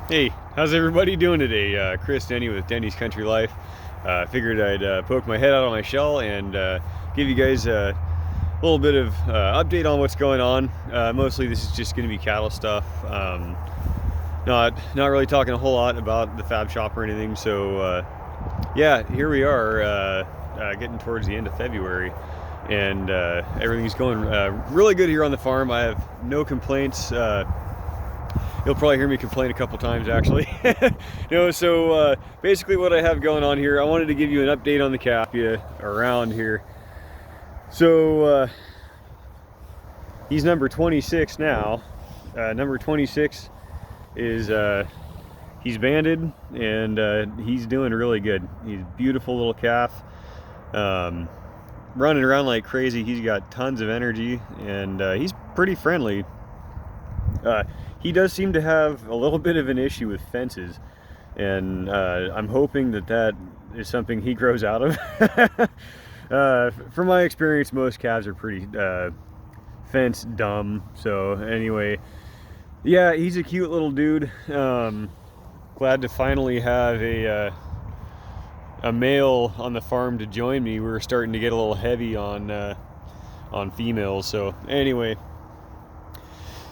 Hey, how's everybody doing today? Chris Denny with Denny's Country Life. Figured I'd poke my head out of my shell and give you guys a little bit of update on what's going on. Mostly this is just going to be cattle stuff. Not really talking a whole lot about the fab shop or anything. So yeah, here we are, getting towards the end of February, and everything's going really good here on the farm. I have no complaints. You'll probably hear me complain a couple times actually. Basically what I have going on here, I wanted to give you an update on the Capia around here. So he's number 26 now. Number 26 is he's banded, and he's doing really good. He's a beautiful little calf, running around like crazy. He's got tons of energy, and he's pretty friendly. He does seem to have a little bit of an issue with fences, and I'm hoping that is something he grows out of. From my experience, most calves are pretty fence dumb. So anyway, yeah, he's a cute little dude. Glad to finally have a male on the farm to join me. We're starting to get a little heavy on females. So anyway,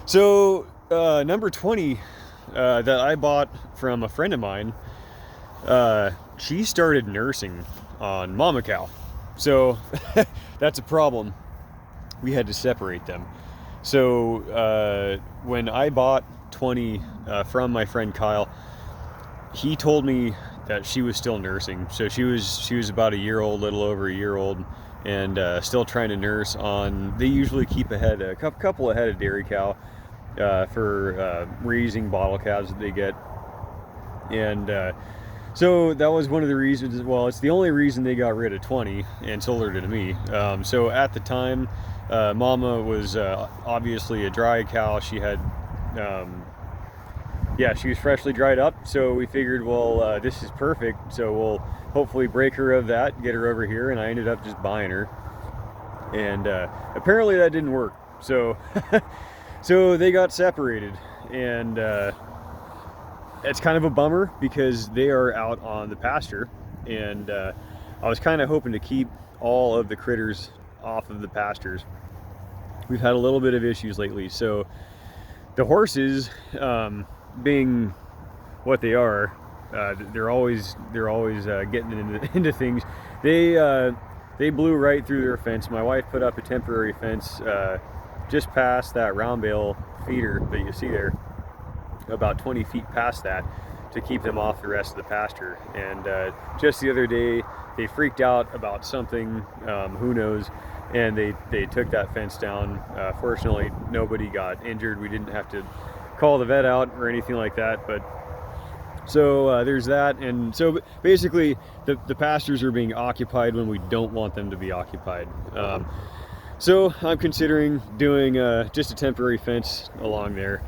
so number 20 that I bought from a friend of mine, she started nursing on mama cow. So that's a problem. We had to separate them. So when I bought 20 from my friend Kyle, he told me that she was still nursing. So she was about a year old, little over a year old, and still trying to nurse on. They usually keep a couple ahead of dairy cow for raising bottle calves that they get. And so that was one of the reasons. Well, it's the only reason they got rid of 20 and sold her to me. So at the time, mama was obviously a dry cow. She had she was freshly dried up, so we figured, well, this is perfect, so we'll hopefully break her of that, get her over here. And I ended up just buying her, and apparently that didn't work. So so they got separated, and it's kind of a bummer because they are out on the pasture, and I was kind of hoping to keep all of the critters off of the pastures. We've had a little bit of issues lately. So the horses, being what they are, they're always getting into things. They blew right through their fence. My wife put up a temporary fence just past that round bale feeder that you see there, about 20 feet past that, to keep them off the rest of the pasture. And just the other day, they freaked out about something, who knows, and they took that fence down. Fortunately, nobody got injured. We didn't have to call the vet out or anything like that. But so there's that. And so basically the pastures are being occupied when we don't want them to be occupied. So I'm considering doing just a temporary fence along there,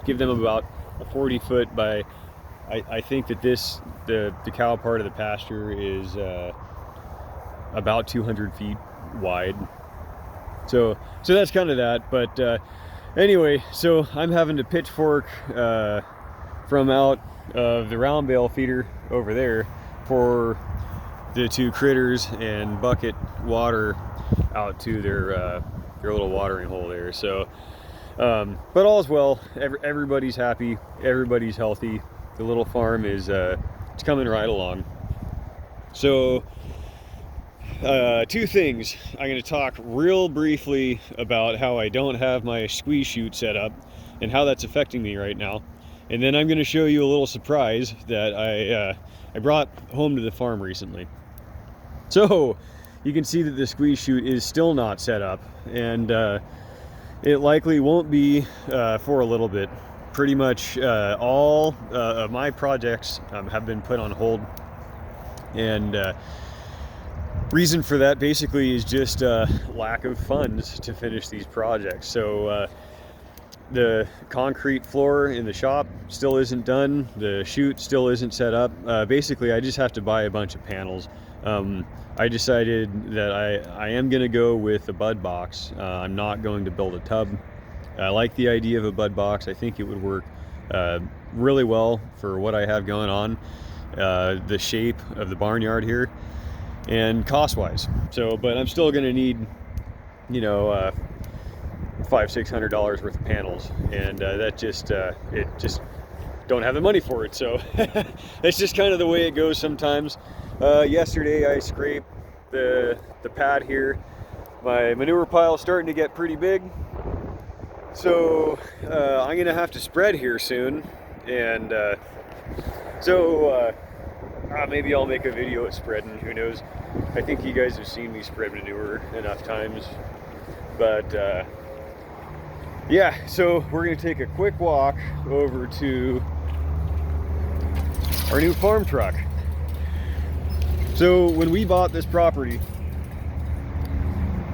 give them about a 40-foot by, I think that the cow part of the pasture is about 200 feet wide. So that's kind of that. But anyway, so I'm having to pitchfork from out of the round bale feeder over there for the two critters and bucket water out to their little watering hole there. So but all's well. Everybody's happy, everybody's healthy. The little farm is it's coming right along. So two things. I'm going to talk real briefly about how I don't have my squeeze chute set up and how that's affecting me right now. And then I'm going to show you a little surprise that I brought home to the farm recently. So you can see that the squeeze chute is still not set up, and it likely won't be for a little bit. Pretty much all of my projects have been put on hold, and reason for that basically is just lack of funds to finish these projects. So the concrete floor in the shop still isn't done. The chute still isn't set up. Basically, I just have to buy a bunch of panels. I decided that I am going to go with a bud box. I'm not going to build a tub. I like the idea of a bud box. I think it would work really well for what I have going on, the shape of the barnyard here, and cost-wise. So, but I'm still going to need, you know, $500-600 worth of panels, and that just it just don't have the money for it. So that's just kind of the way it goes sometimes. Yesterday I scraped the pad here. My manure pile is starting to get pretty big, so I'm gonna have to spread here soon, and maybe I'll make a video at spreading, who knows. I think you guys have seen me spread manure enough times, but yeah, so we're gonna take a quick walk over to our new farm truck. So when we bought this property,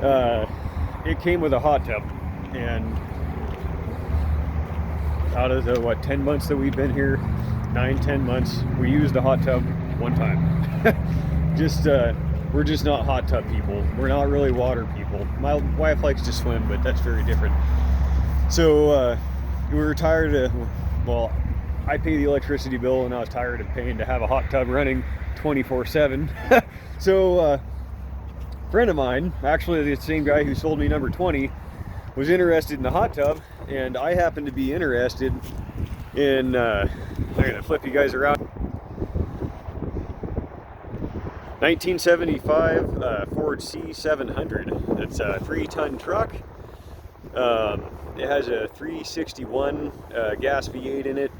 it came with a hot tub, and out of the 10 months that we've been here, 9-10 months, we used a hot tub one time. We're just not hot tub people. We're not really water people. My wife likes to swim, but that's very different. So we were tired of, well, I pay the electricity bill, and I was tired of paying to have a hot tub running 24/7. So a friend of mine, actually the same guy who sold me number 20, was interested in the hot tub, and I happened to be interested in, I'm gonna flip you guys around, 1975 Ford C700. It's a 3-ton truck. It has a 361 gas V8 in it,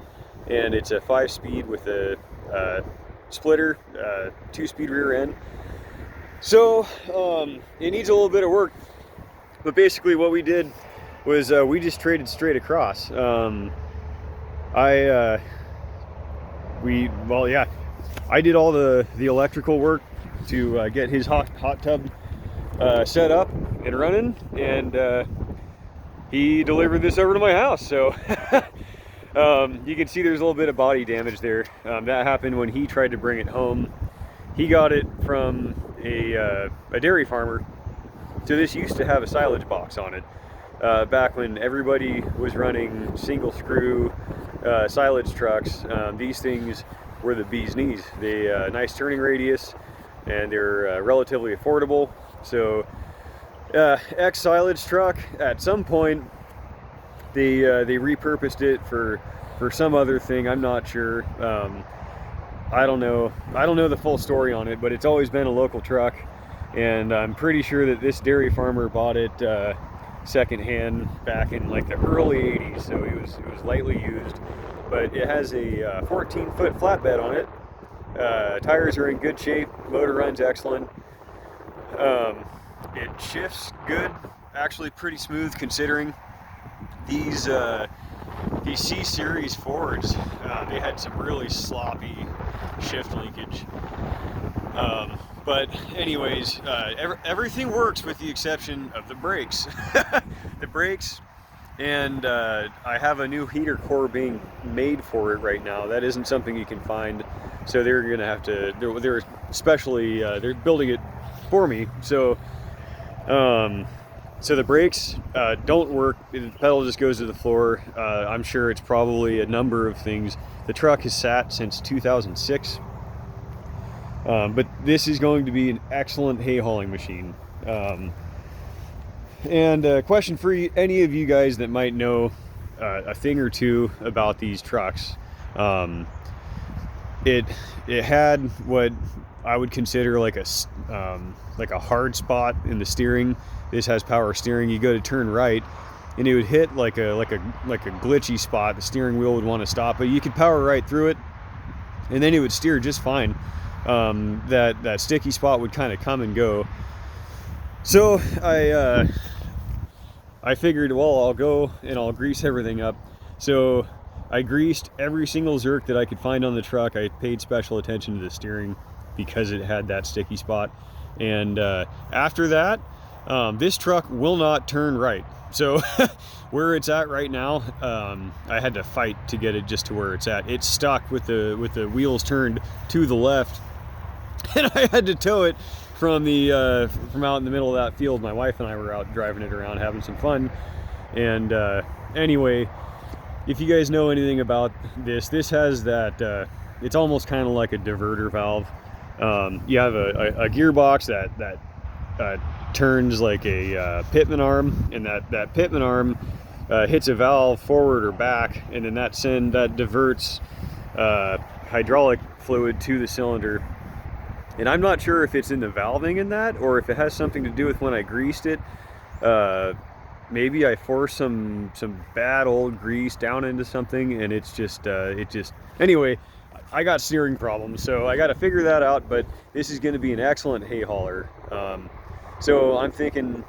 and it's a 5-speed with a splitter, 2-speed rear end. So it needs a little bit of work, but basically what we did was we just traded straight across. I did all the electrical work to get his hot tub set up and running, and he delivered this over to my house. So you can see there's a little bit of body damage there. That happened when he tried to bring it home. He got it from a dairy farmer. So this used to have a silage box on it. Back when everybody was running single screw silage trucks, these things were the bee's knees. They nice turning radius, and they're relatively affordable. So ex-silage truck, at some point they repurposed it for some other thing. I'm not sure. I don't know the full story on it, but it's always been a local truck, and I'm pretty sure that this dairy farmer bought it secondhand back in like the early 80s, so it was lightly used. But it has a 14-foot flatbed on it. Tires are in good shape. Motor runs excellent. It shifts good, actually pretty smooth considering. These C-Series Fords, they had some really sloppy shift linkage. But anyways, everything works with the exception of the brakes. The brakes, and I have a new heater core being made for it right now. That isn't something you can find, so they're gonna have to, they're especially, they're building it for me. So so the brakes don't work. The pedal just goes to the floor. I'm sure it's probably a number of things. The truck has sat since 2006. But this is going to be an excellent hay hauling machine. And question for any of you guys that might know a thing or two about these trucks. It had what I would consider like a hard spot in the steering. This has power steering. You go to turn right, and it would hit like a glitchy spot. The steering wheel would want to stop, but you could power right through it, and then it would steer just fine. That sticky spot would kind of come and go. So I figured, well, I'll go and I'll grease everything up. So I greased every single Zerk that I could find on the truck. I paid special attention to the steering because it had that sticky spot. And after that, this truck will not turn right. So where it's at right now, I had to fight to get it just to where it's at. It's stuck with the wheels turned to the left, and I had to tow it from out in the middle of that field. My wife and I were out driving it around, having some fun. And anyway, if you guys know anything about this, this has that, it's almost kind of like a diverter valve. You have a gearbox that turns like a pitman arm, and that pitman arm hits a valve forward or back, and then that diverts hydraulic fluid to the cylinder. And I'm not sure if it's in the valving in that, or if it has something to do with when I greased it. Maybe I forced some bad old grease down into something, and it's just anyway, I got steering problems, so I got to figure that out. But this is going to be an excellent hay hauler. So I'm thinking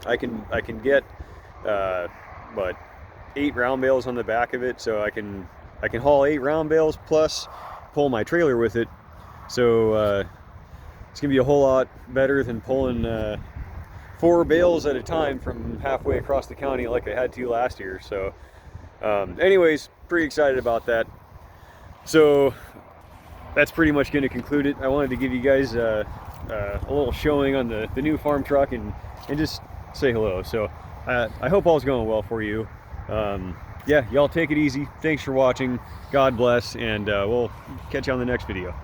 I can get what, 8 round bales on the back of it, so I can haul 8 round bales plus pull my trailer with it. So it's gonna be a whole lot better than pulling 4 bales at a time from halfway across the county like I had to last year. So anyways, pretty excited about that. So that's pretty much going to conclude it. I wanted to give you guys a little showing on the new farm truck and just say hello. So I hope all's going well for you. Yeah, y'all take it easy. Thanks for watching. God bless, and we'll catch you on the next video.